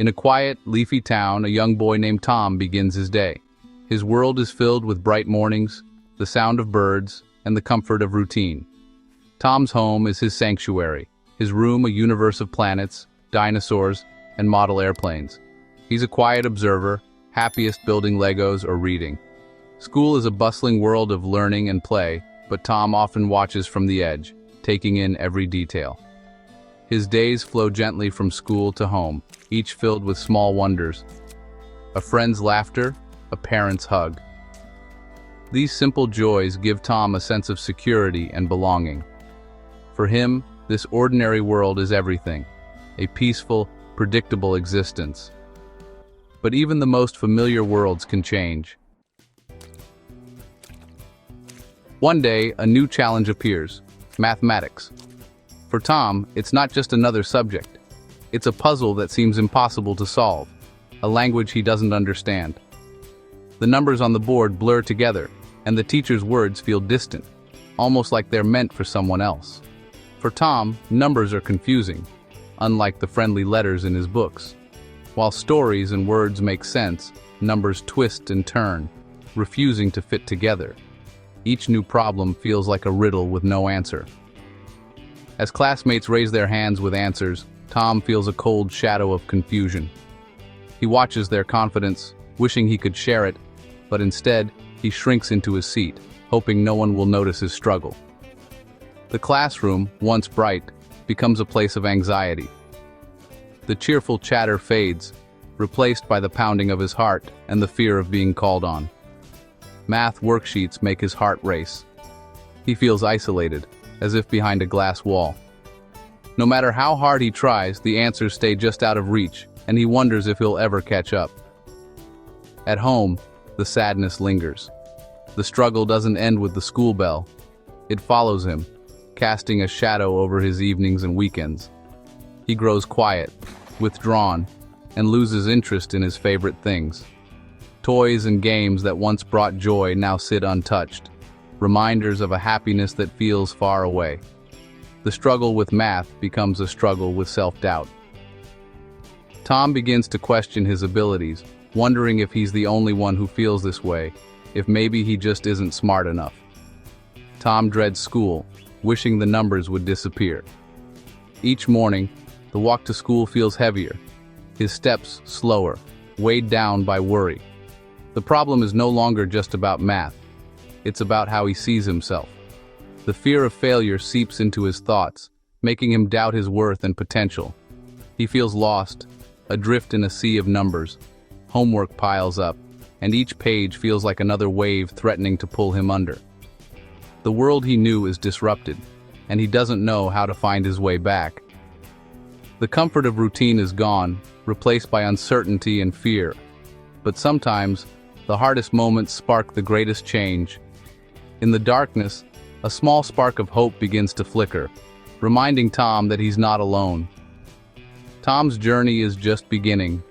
In a quiet, leafy town, a young boy named Tom begins his day. His world is filled with bright mornings, the sound of birds, and the comfort of routine. Tom's home is his sanctuary, his room a universe of planets, dinosaurs, and model airplanes. He's a quiet observer, happiest building Legos or reading. School is a bustling world of learning and play, but Tom often watches from the edge, taking in every detail. His days flow gently from school to home, each filled with small wonders. A friend's laughter, a parent's hug. These simple joys give Tom a sense of security and belonging. For him, this ordinary world is everything, a peaceful, predictable existence. But even the most familiar worlds can change. One day, a new challenge appears: mathematics. For Tom, it's not just another subject. It's a puzzle that seems impossible to solve, a language he doesn't understand. The numbers on the board blur together, and the teacher's words feel distant, almost like they're meant for someone else. For Tom, numbers are confusing, unlike the friendly letters in his books. While stories and words make sense, numbers twist and turn, refusing to fit together. Each new problem feels like a riddle with no answer. As classmates raise their hands with answers, Tom feels a cold shadow of confusion. He watches their confidence, wishing he could share it, but instead, he shrinks into his seat, hoping no one will notice his struggle. The classroom, once bright, becomes a place of anxiety. The cheerful chatter fades, replaced by the pounding of his heart and the fear of being called on. Math worksheets make his heart race. He feels isolated, as if behind a glass wall. No matter how hard he tries, the answers stay just out of reach, and he wonders if he'll ever catch up. At home, the sadness lingers. The struggle doesn't end with the school bell. It follows him, casting a shadow over his evenings and weekends. He grows quiet, withdrawn, and loses interest in his favorite things. Toys and games that once brought joy now sit untouched, reminders of a happiness that feels far away. The struggle with math becomes a struggle with self-doubt. Tom begins to question his abilities, wondering if he's the only one who feels this way, if maybe he just isn't smart enough. Tom dreads school, wishing the numbers would disappear. Each morning, the walk to school feels heavier, his steps slower, weighed down by worry. The problem is no longer just about math. It's about how he sees himself. The fear of failure seeps into his thoughts, making him doubt his worth and potential. He feels lost, adrift in a sea of numbers. Homework piles up, and each page feels like another wave threatening to pull him under. The world he knew is disrupted, and he doesn't know how to find his way back. The comfort of routine is gone, replaced by uncertainty and fear. But sometimes, the hardest moments spark the greatest change. In the darkness, a small spark of hope begins to flicker, reminding Tom that he's not alone. Tom's journey is just beginning.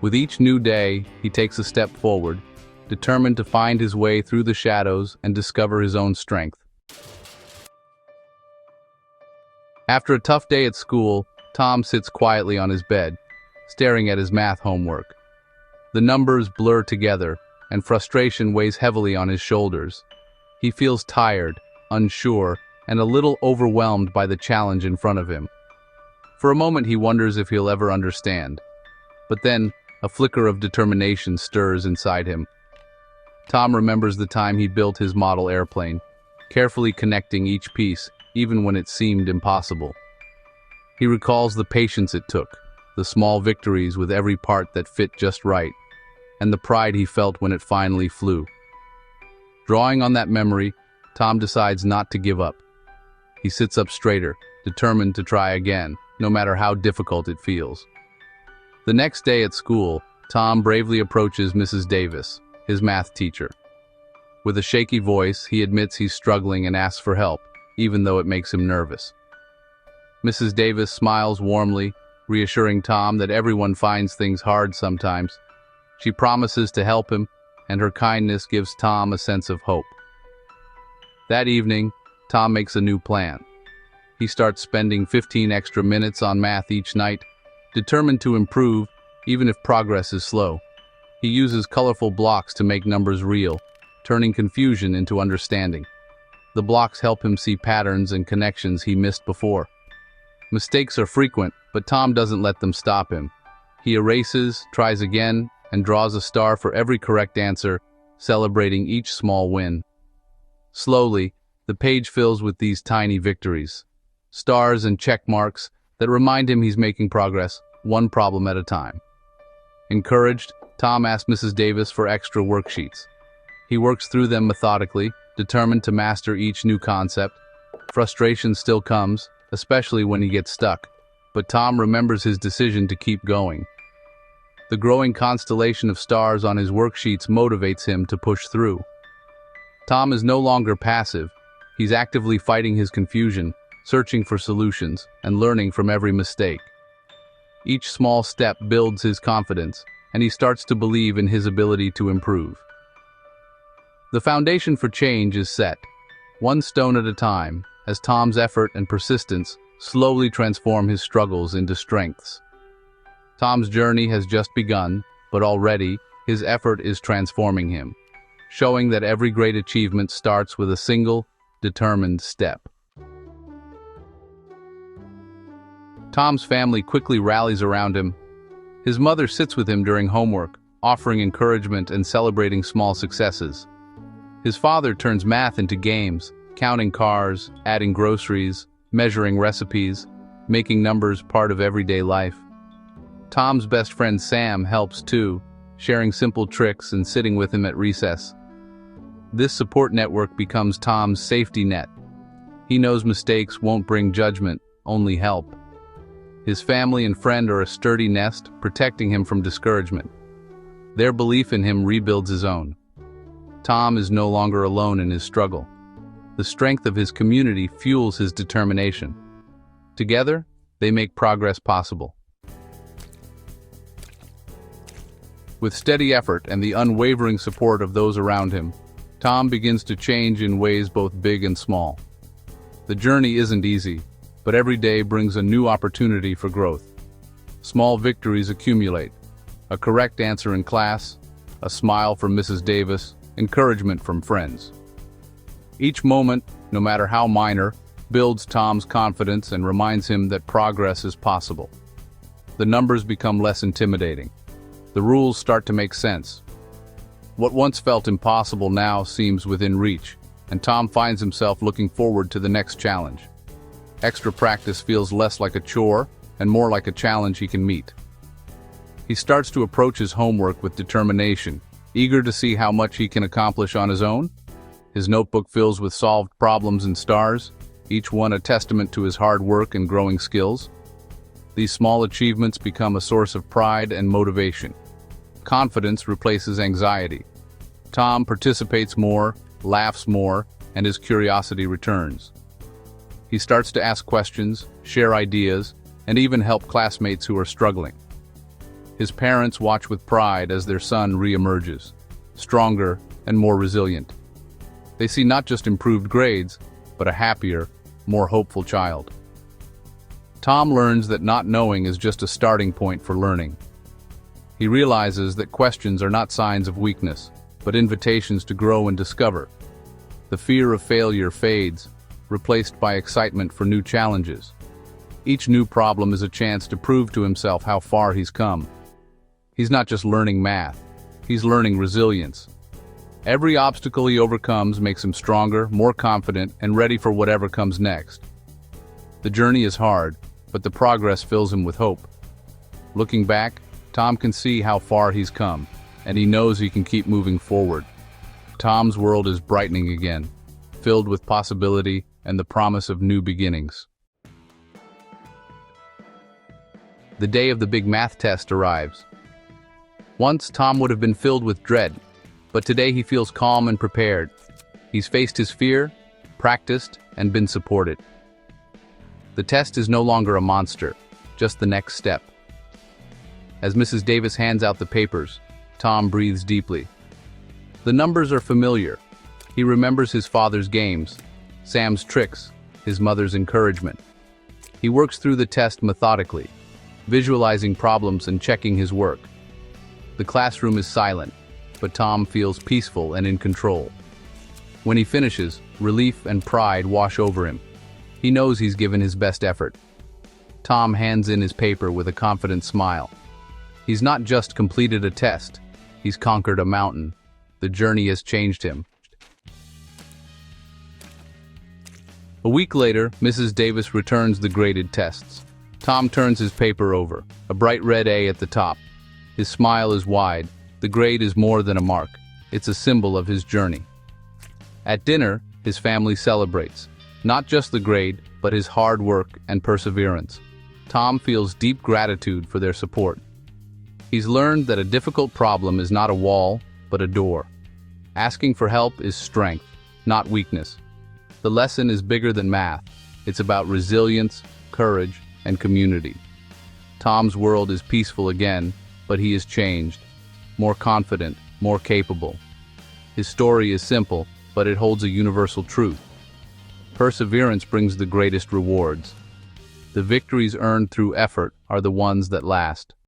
With each new day, he takes a step forward, determined to find his way through the shadows and discover his own strength. After a tough day at school, Tom sits quietly on his bed, staring at his math homework. The numbers blur together, and frustration weighs heavily on his shoulders. He feels tired, unsure, and a little overwhelmed by the challenge in front of him. For a moment he wonders if he'll ever understand. But then, a flicker of determination stirs inside him. Tom remembers the time he built his model airplane, carefully connecting each piece, even when it seemed impossible. He recalls the patience it took, the small victories with every part that fit just right, and the pride he felt when it finally flew. Drawing on that memory, Tom decides not to give up. He sits up straighter, determined to try again, no matter how difficult it feels. The next day at school, Tom bravely approaches Mrs. Davis, his math teacher. With a shaky voice, he admits he's struggling and asks for help, even though it makes him nervous. Mrs. Davis smiles warmly, reassuring Tom that everyone finds things hard sometimes. She promises to help him, and her kindness gives Tom a sense of hope. That evening, Tom makes a new plan. He starts spending 15 extra minutes on math each night, determined to improve even if progress is slow. He uses colorful blocks to make numbers real, turning confusion into understanding. The blocks help him see patterns and connections he missed before. Mistakes are frequent, but Tom doesn't let them stop him. He erases, tries again, and draws a star for every correct answer, celebrating each small win. Slowly, the page fills with these tiny victories, stars and check marks that remind him he's making progress, one problem at a time. Encouraged, Tom asks Mrs. Davis for extra worksheets. He works through them methodically, determined to master each new concept. Frustration still comes, especially when he gets stuck, but Tom remembers his decision to keep going. The growing constellation of stars on his worksheets motivates him to push through. Tom is no longer passive. He's actively fighting his confusion, searching for solutions, and learning from every mistake. Each small step builds his confidence, and he starts to believe in his ability to improve. The foundation for change is set, one stone at a time, as Tom's effort and persistence slowly transform his struggles into strengths. Tom's journey has just begun, but already his effort is transforming him, showing that every great achievement starts with a single, determined step. Tom's family quickly rallies around him. His mother sits with him during homework, offering encouragement and celebrating small successes. His father turns math into games, counting cars, adding groceries, measuring recipes, making numbers part of everyday life. Tom's best friend Sam helps too, sharing simple tricks and sitting with him at recess. This support network becomes Tom's safety net. He knows mistakes won't bring judgment, only help. His family and friend are a sturdy nest, protecting him from discouragement. Their belief in him rebuilds his own. Tom is no longer alone in his struggle. The strength of his community fuels his determination. Together, they make progress possible. With steady effort and the unwavering support of those around him, Tom begins to change in ways both big and small. The journey isn't easy, but every day brings a new opportunity for growth. Small victories accumulate: a correct answer in class, a smile from Mrs. Davis, encouragement from friends. Each moment, no matter how minor, builds Tom's confidence and reminds him that progress is possible. The numbers become less intimidating. The rules start to make sense. What once felt impossible now seems within reach, and Tom finds himself looking forward to the next challenge. Extra practice feels less like a chore and more like a challenge he can meet. He starts to approach his homework with determination, eager to see how much he can accomplish on his own. His notebook fills with solved problems and stars, each one a testament to his hard work and growing skills. These small achievements become a source of pride and motivation. Confidence replaces anxiety. Tom participates more, laughs more, and his curiosity returns. He starts to ask questions, share ideas, and even help classmates who are struggling. His parents watch with pride as their son re-emerges, stronger and more resilient. They see not just improved grades, but a happier, more hopeful child. Tom learns that not knowing is just a starting point for learning. He realizes that questions are not signs of weakness, but invitations to grow and discover. The fear of failure fades, replaced by excitement for new challenges. Each new problem is a chance to prove to himself how far he's come. He's not just learning math, he's learning resilience. Every obstacle he overcomes makes him stronger, more confident, and ready for whatever comes next. The journey is hard, but the progress fills him with hope. Looking back, Tom can see how far he's come, and he knows he can keep moving forward. Tom's world is brightening again, filled with possibility and the promise of new beginnings. The day of the big math test arrives. Once, Tom would have been filled with dread, but today he feels calm and prepared. He's faced his fear, practiced, and been supported. The test is no longer a monster, just the next step. As Mrs. Davis hands out the papers, Tom breathes deeply. The numbers are familiar. He remembers his father's games, Sam's tricks, his mother's encouragement. He works through the test methodically, visualizing problems and checking his work. The classroom is silent, but Tom feels peaceful and in control. When he finishes, relief and pride wash over him. He knows he's given his best effort. Tom hands in his paper with a confident smile. He's not just completed a test, he's conquered a mountain. The journey has changed him. A week later, Mrs. Davis returns the graded tests. Tom turns his paper over, a bright red A at the top. His smile is wide. The grade is more than a mark. It's a symbol of his journey. At dinner, his family celebrates, not just the grade, but his hard work and perseverance. Tom feels deep gratitude for their support. He's learned that a difficult problem is not a wall, but a door. Asking for help is strength, not weakness. The lesson is bigger than math. It's about resilience, courage, and community. Tom's world is peaceful again, but he is changed. More confident, more capable. His story is simple, but it holds a universal truth. Perseverance brings the greatest rewards. The victories earned through effort are the ones that last.